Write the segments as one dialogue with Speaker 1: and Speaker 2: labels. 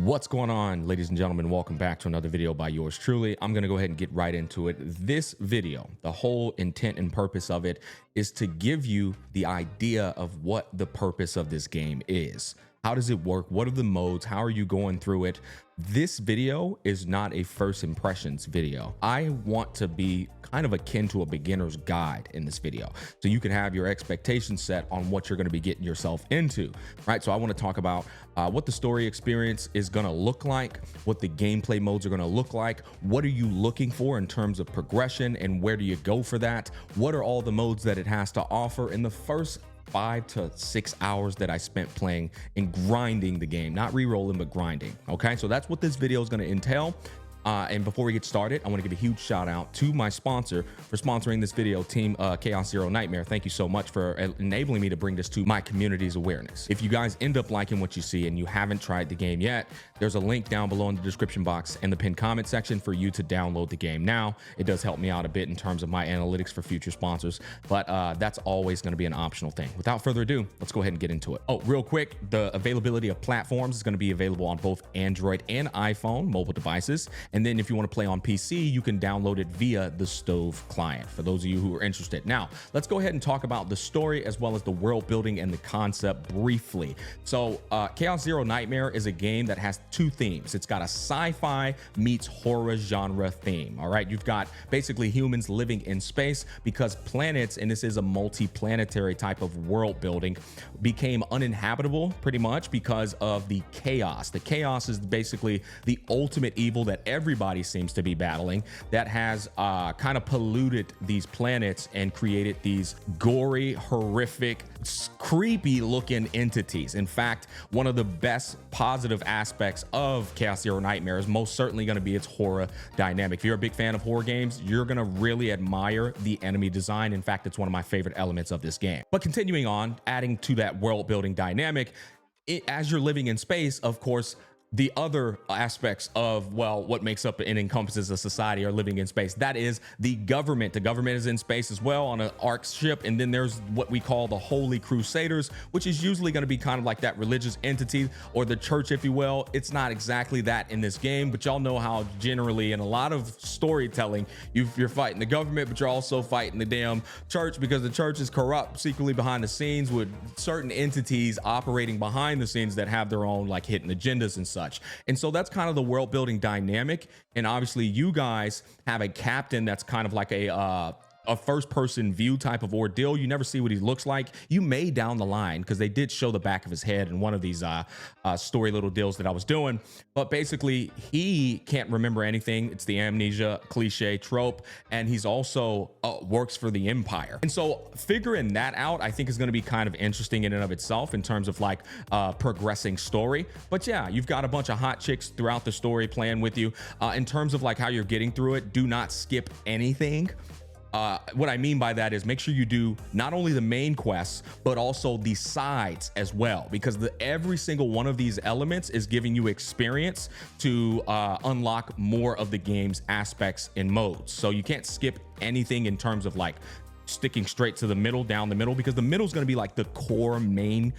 Speaker 1: What's going on, ladies and gentlemen? Welcome back to another video by yours truly. I'm going to go ahead and get right into it. This video, the whole intent and purpose of it is to give you the idea of what the purpose of this game is. How does it work? What are the modes? How are you going through it? This video is not a first impressions video. I want to be kind of akin to a beginner's guide in this video, so you can have your expectations set on what you're going to be getting yourself into, right? So I want to talk about what the story experience is going to look like, what the gameplay modes are going to look like, what are you looking for in terms of progression, and where do you go for that? What are all the modes that it has to offer? In the first 5 to 6 hours that I spent playing and grinding the game, not re-rolling, but grinding. Okay, so that's what this video is going to entail. And before we get started, I want to give a huge shout out to my sponsor for sponsoring this video, Team Chaos Zero Nightmare. Thank you so much for enabling me to bring this to my community's awareness. If you guys end up liking what you see and you haven't tried the game yet, there's a link down below in the description box and the pinned comment section for you to download the game now. It does help me out a bit in terms of my analytics for future sponsors, but that's always going to be an optional thing. Without further ado, let's go ahead and get into it. Oh, real quick, the availability of platforms is going to be available on both Android and iPhone mobile devices. And then if you want to play on PC, you can download it via the Stove client, for those of you who are interested. Now, let's go ahead and talk about the story as well as the world building and the concept briefly. So Chaos Zero Nightmare is a game that has two themes. It's got a sci-fi meets horror genre theme. All right, you've got basically humans living in space because planets, and this is a multi-planetary type of world building, became uninhabitable pretty much because of the chaos. The chaos is basically the ultimate evil that everybody seems to be battling, that has kind of polluted these planets and created these gory, horrific, creepy looking entities. In fact, one of the best positive aspects of Chaos Zero Nightmare is most certainly going to be its horror dynamic. If you're a big fan of horror games, you're going to really admire the enemy design. In fact, it's one of my favorite elements of this game. But continuing on, adding to that world building dynamic, as you're living in space, of course, the other aspects of, well, what makes up and encompasses a society are living in space. That is the government. The government is in space as well on an Ark ship. And then there's what we call the Holy Crusaders, which is usually going to be kind of like that religious entity or the church, if you will. It's not exactly that in this game, but y'all know how generally in a lot of storytelling, you're fighting the government, but you're also fighting the damn church because the church is corrupt secretly behind the scenes with certain entities operating behind the scenes that have their own like hidden agendas and such. And so that's kind of the world building dynamic. And obviously you guys have a captain that's kind of like a first person view type of ordeal. You never see what he looks like. You may down the line, because they did show the back of his head in one of these story little deals that I was doing. But basically he can't remember anything. It's the amnesia cliche trope. And he's also works for the Empire. And so figuring that out, I think is going to be kind of interesting in and of itself in terms of like progressing story. But yeah, you've got a bunch of hot chicks throughout the story playing with you. In terms of like how you're getting through it, do not skip anything. What I mean by that is make sure you do not only the main quests, but also the sides as well, because every single one of these elements is giving you experience to unlock more of the game's aspects and modes. So you can't skip anything in terms of like sticking straight to the middle, down the middle, because the middle is going to be like the core main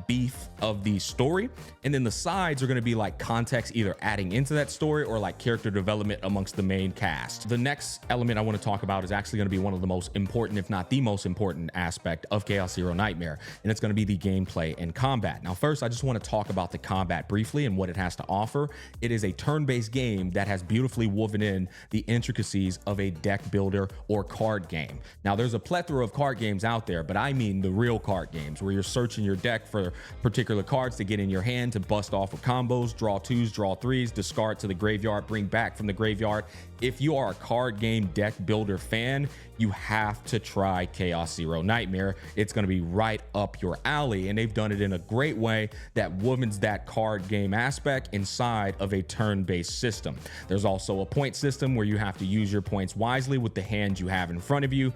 Speaker 1: beef of the story, and then the sides are going to be like context, either adding into that story or like character development amongst the main cast. The next element I want to talk about is actually going to be one of the most important, if not the most important aspect of Chaos Zero Nightmare, and it's going to be the gameplay and combat. Now first, I just want to talk about the combat briefly and what it has to offer. It is a turn-based game that has beautifully woven in the intricacies of a deck builder or card game. Now, there's a plethora of card games out there, but I mean the real card games where you're searching your deck for particular cards to get in your hand to bust off with combos, draw twos, draw threes, discard to the graveyard, bring back from the graveyard. If you are a card game deck builder fan, you have to try Chaos Zero Nightmare. It's going to be right up your alley, and they've done it in a great way that wovens that card game aspect inside of a turn-based system. There's also a point system where you have to use your points wisely with the hand you have in front of you,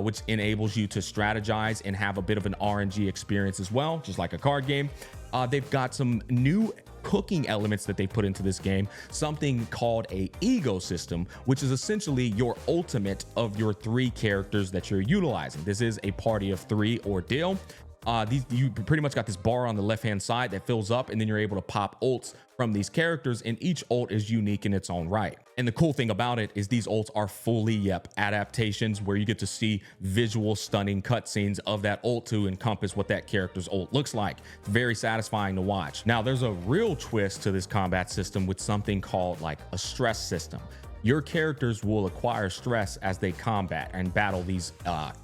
Speaker 1: which enables you to strategize and have a bit of an RNG experience as well, just like a card game. They've got some new cooking elements that they put into this game, something called a ecosystem, which is essentially your ultimate of your 3 characters that you're utilizing. This is a party of 3 ordeal. You pretty much got this bar on the left hand side that fills up, and then you're able to pop ults from these characters, and each ult is unique in its own right. And the cool thing about it is these ults are fully adaptations where you get to see visual stunning cutscenes of that ult to encompass what that character's ult looks like. It's very satisfying to watch. Now there's a real twist to this combat system with something called like a stress system. Your characters will acquire stress as they combat and battle these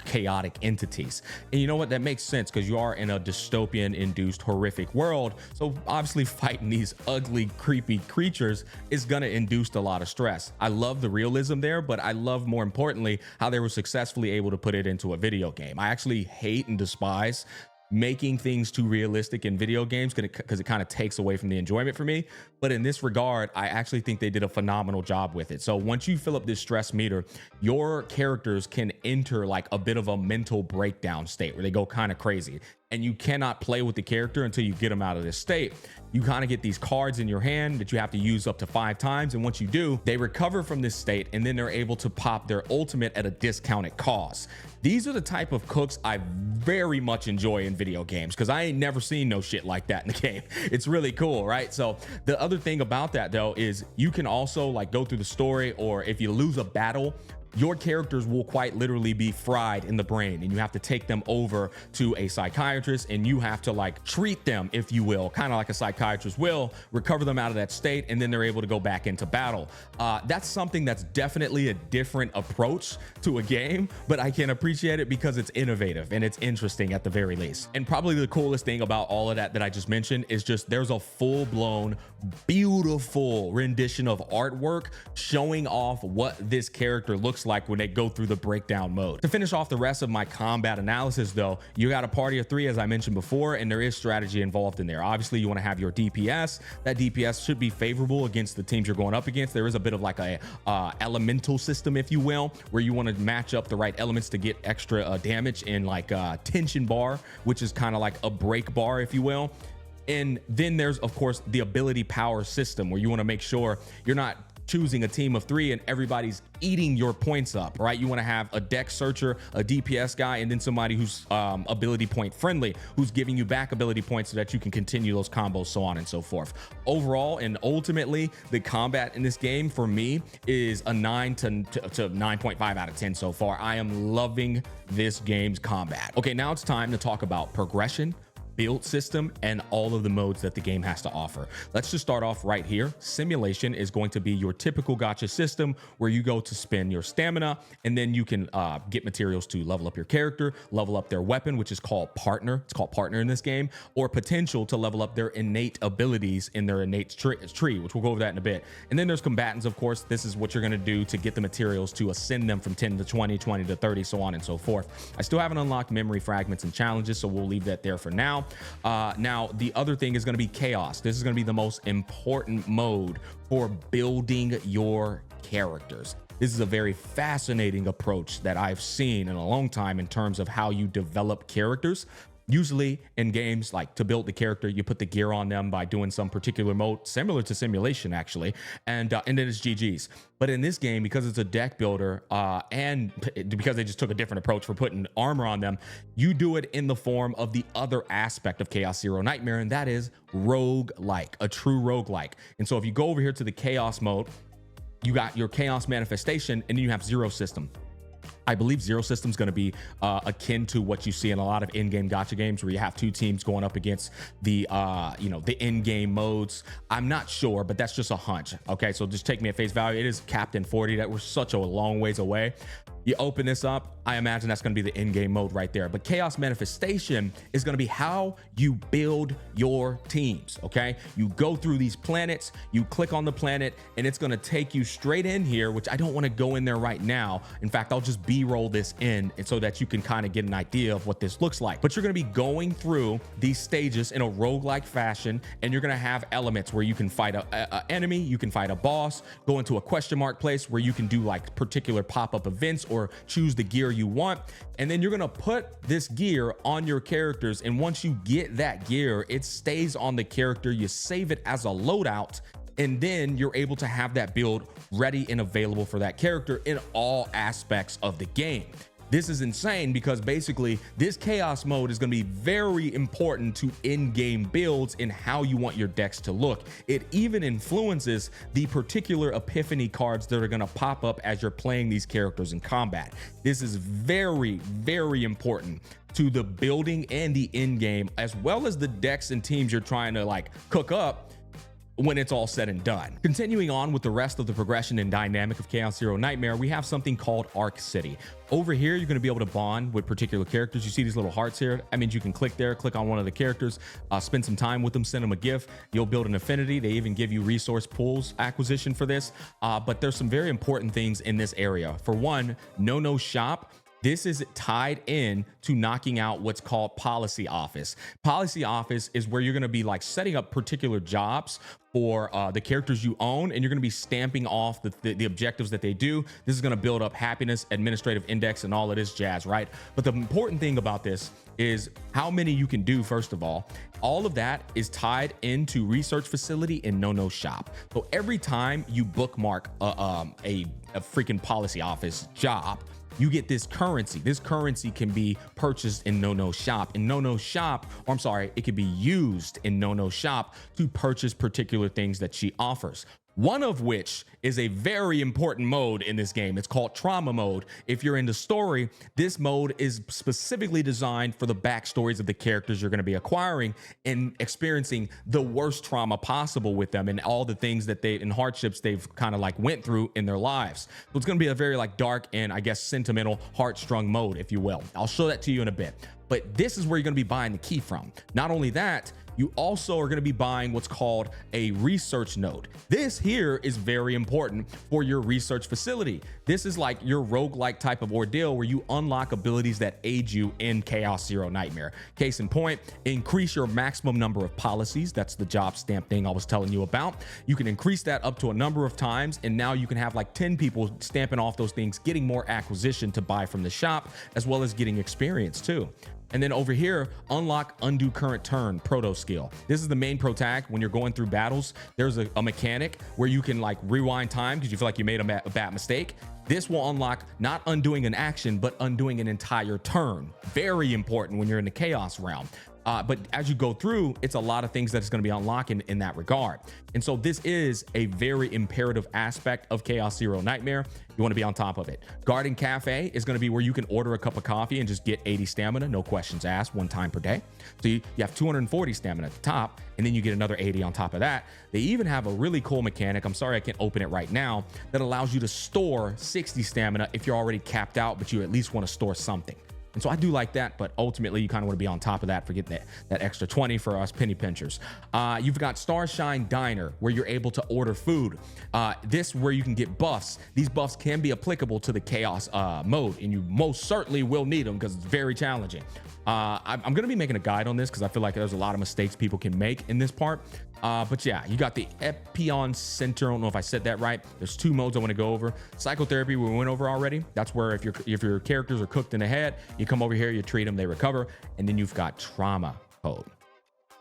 Speaker 1: chaotic entities. And you know what? That makes sense because you are in a dystopian induced horrific world. So obviously fighting these ugly, creepy creatures is going to induce a lot of stress. I love the realism there, but I love more importantly how they were successfully able to put it into a video game. I actually hate and despise making things too realistic in video games because it kind of takes away from the enjoyment for me. But in this regard, I actually think they did a phenomenal job with it. So once you fill up this stress meter, your characters can enter like a bit of a mental breakdown state where they go kind of crazy. And you cannot play with the character until you get them out of this state. You kind of get these cards in your hand that you have to use up to 5 times. And once you do, they recover from this state and then they're able to pop their ultimate at a discounted cost. These are the type of cooks I very much enjoy in video games because I ain't never seen no shit like that in the game. It's really cool, right? So the other thing about that though is you can also like go through the story, or if you lose a battle, your characters will quite literally be fried in the brain, and you have to take them over to a psychiatrist and you have to like treat them, if you will, kind of like a psychiatrist will, recover them out of that state, and then they're able to go back into battle. That's something that's definitely a different approach to a game, but I can appreciate it because it's innovative and it's interesting at the very least. And probably the coolest thing about all of that I just mentioned is just there's a full-blown beautiful rendition of artwork showing off what this character looks like when they go through the breakdown mode. To finish off the rest of my combat analysis though, you got a party of 3 as I mentioned before, and there is strategy involved in there. Obviously you want to have your DPS. That DPS should be favorable against the teams you're going up against. There is a bit of like a elemental system, if you will, where you want to match up the right elements to get extra damage in like tension bar, which is kind of like a break bar, if you will. And then there's of course the ability power system where you want to make sure you're not choosing a team of 3 and everybody's eating your points up, right? You want to have a deck searcher, a DPS guy, and then somebody who's ability point friendly, who's giving you back ability points so that you can continue those combos, so on and so forth. Overall and ultimately, the combat in this game for me is a 9 to 9.5 out of 10 so far. I am loving this game's combat. Okay, now it's time to talk about progression, build system, and all of the modes that the game has to offer. Let's just start off right here. Simulation is going to be your typical gacha system where you go to spend your stamina, and then you can get materials to level up your character, level up their weapon, which is called partner. It's called partner in this game, or potential to level up their innate abilities in their innate tree, which we'll go over that in a bit. And then there's combatants, of course. This is what you're going to do to get the materials to ascend them from 10 to 20, 20 to 30, so on and so forth. I still haven't unlocked memory fragments and challenges, so we'll leave that there for now. Now, the other thing is going to be chaos. This is going to be the most important mode for building your characters. This is a very fascinating approach that I've seen in a long time in terms of how you develop characters. Usually in games, like to build the character, you put the gear on them by doing some particular mode, similar to simulation actually, and then it's GG's. But in this game, because it's a deck builder and because they just took a different approach for putting armor on them, you do it in the form of the other aspect of Chaos Zero Nightmare, and that is roguelike, a true roguelike. And so if you go over here to the chaos mode, you got your chaos manifestation, and then you have zero system. I believe zero system is going to be akin to what you see in a lot of in-game gacha games where you have 2 teams going up against the the in-game modes. I'm not sure, but that's just a hunch. Okay, so just take me at face value. It is Captain 40. That we're such a long ways away. You open this up, I imagine that's going to be the in-game mode right there. But chaos manifestation is going to be how you build your teams. Okay, you go through these planets, you click on the planet, and it's going to take you straight in here, which I don't want to go in there right now. In fact, I'll just B-roll this in and so that you can kind of get an idea of what this looks like. But you're going to be going through these stages in a roguelike fashion, and you're going to have elements where you can fight a enemy, you can fight a boss, go into a question mark place where you can do like particular pop-up events or choose the gear you want. And then you're going to put this gear on your characters, and once you get that gear, it stays on the character. You save it as a loadout, and then you're able to have that build ready and available for that character in all aspects of the game. This is insane because basically this chaos mode is going to be very important to in-game builds and how you want your decks to look. It even influences the particular epiphany cards that are going to pop up as you're playing these characters in combat. This is very, very important to the building and the end game, as well as the decks and teams you're trying to like cook up when it's all said and done. Continuing on with the rest of the progression and dynamic of Chaos Hero Nightmare, we have something called Arc City. Over here, you're gonna be able to bond with particular characters. You see these little hearts here? That means you can click there, click on one of the characters, spend some time with them, send them a gift. You'll build an affinity. They even give you resource pools acquisition for this. But there's some very important things in this area. For one, no shop. This is tied in to knocking out what's called policy office. Policy office is where you're going to be like setting up particular jobs for the characters you own, and you're going to be stamping off the objectives that they do. This is going to build up happiness, administrative index, and all of this jazz, right? But the important thing about this is how many you can do. First of all of that is tied into research facility in no shop. So every time you bookmark a freaking policy office job, you get this currency. This currency can be purchased in no shop. In no shop, or I'm sorry, it can be used in no shop to purchase particular things that she offers. One of which is a very important mode in this game. It's called trauma mode. If you're into story, this mode is specifically designed for the backstories of the characters you're going to be acquiring and experiencing the worst trauma possible with them and all the things that and hardships they've kind of like went through in their lives. So it's going to be a very like dark and I guess sentimental, heartstrung mode, if you will. I'll show that to you in a bit. But this is where you're going to be buying the key from. Not only that, you also are going to be buying what's called a research node. This here is very important for your research facility. This is like your roguelike type of ordeal where you unlock abilities that aid you in Chaos Hero Nightmare. Case in point, increase your maximum number of policies. That's the job stamp thing I was telling you about. You can increase that up to a number of times, and now you can have like 10 people stamping off those things, getting more acquisition to buy from the shop, as well as getting experience too. And then over here, unlock undo current turn proto skill. This is the main pro tag. When you're going through battles, there's a mechanic where you can like rewind time because you feel like you made a bad mistake. This will unlock not undoing an action, but undoing an entire turn. Very important when you're in the chaos realm. But as you go through, it's a lot of things that's going to be unlocking in that regard. And so this is a very imperative aspect of Chaos Hero Nightmare. You want to be on top of it. Garden Cafe is going to be where you can order a cup of coffee and just get 80 stamina, no questions asked, one time per day. So you have 240 stamina at the top, and then you get another 80 on top of that. They even have a really cool mechanic, I'm sorry I can't open it right now, that allows you to store 60 stamina if you're already capped out, but you at least want to store something. And so I do like that, but ultimately you kind of want to be on top of that for getting that extra 20 for us penny pinchers. You've got Starshine Diner, where you're able to order food. This where you can get buffs. These buffs can be applicable to the chaos mode, and you most certainly will need them because it's very challenging. I'm going to be making a guide on this because I feel like there's a lot of mistakes people can make in this part. But yeah, you got the Epion Center. I don't know if I said that right. There's two modes I want to go over. Psychotherapy we went over already. That's where if your characters are cooked in the head, you come over here, you treat them, they recover. And then you've got trauma mode.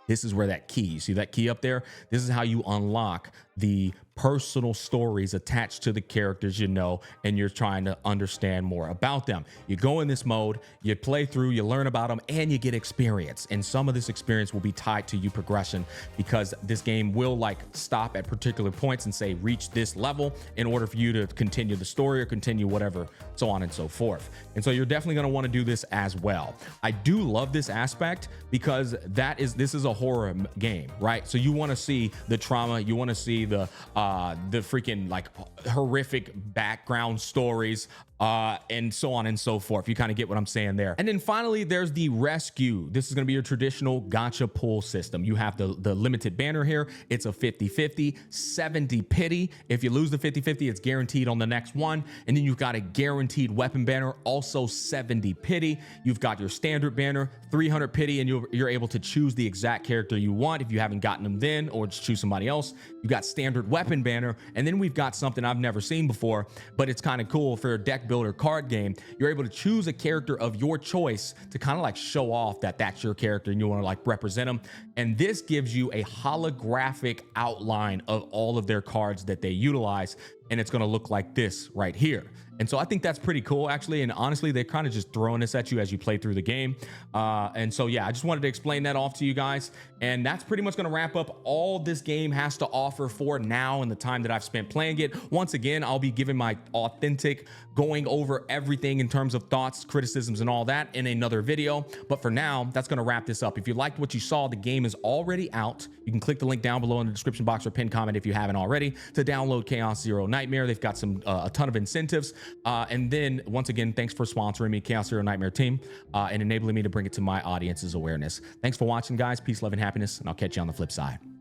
Speaker 1: This is where that key, you see that key up there? This is how you unlock the personal stories attached to the characters you know, and you're trying to understand more about them. You go in this mode, you play through, you learn about them, and you get experience. And some of this experience will be tied to you progression because this game will like stop at particular points and say, reach this level in order for you to continue the story or continue whatever, so on and so forth. And so you're definitely going to want to do this as well. I do love this aspect because this is a horror game, right? So you want to see the trauma, you want to see the freaking like horrific background stories, and so on and so forth. You kind of get what I'm saying there. And then finally, there's the rescue. This is going to be your traditional gacha pull system. You have the limited banner here. It's a 50-50, 70 pity. If you lose the 50-50, it's guaranteed on the next one. And then you've got a guaranteed weapon banner, also 70 pity. You've got your standard banner, 300 pity, and you're able to choose the exact character you want if you haven't gotten them then, or just choose somebody else. You've got standard weapon banner, and then we've got something I've never seen before, but it's kind of cool for a deck builder card game. You're able to choose a character of your choice to kind of like show off that that's your character and you want to like represent them. And this gives you a holographic outline of all of their cards that they utilize. And it's going to look like this right here. And so I think that's pretty cool, actually. And honestly, they're kind of just throwing this at you as you play through the game. And so, yeah, I just wanted to explain that off to you guys. And that's pretty much going to wrap up all this game has to offer for now and the time that I've spent playing it. Once again, I'll be giving my authentic, going over everything in terms of thoughts, criticisms, and all that in another video. But for now, that's going to wrap this up. If you liked what you saw, the game is already out. You can click the link down below in the description box or pinned comment if you haven't already to download Chaos Zero Nightmare. They've got a ton of incentives. And then once again, thanks for sponsoring me, Chaos Zero Nightmare team, and enabling me to bring it to my audience's awareness. Thanks for watching, guys. Peace, love, and happiness, and I'll catch you on the flip side.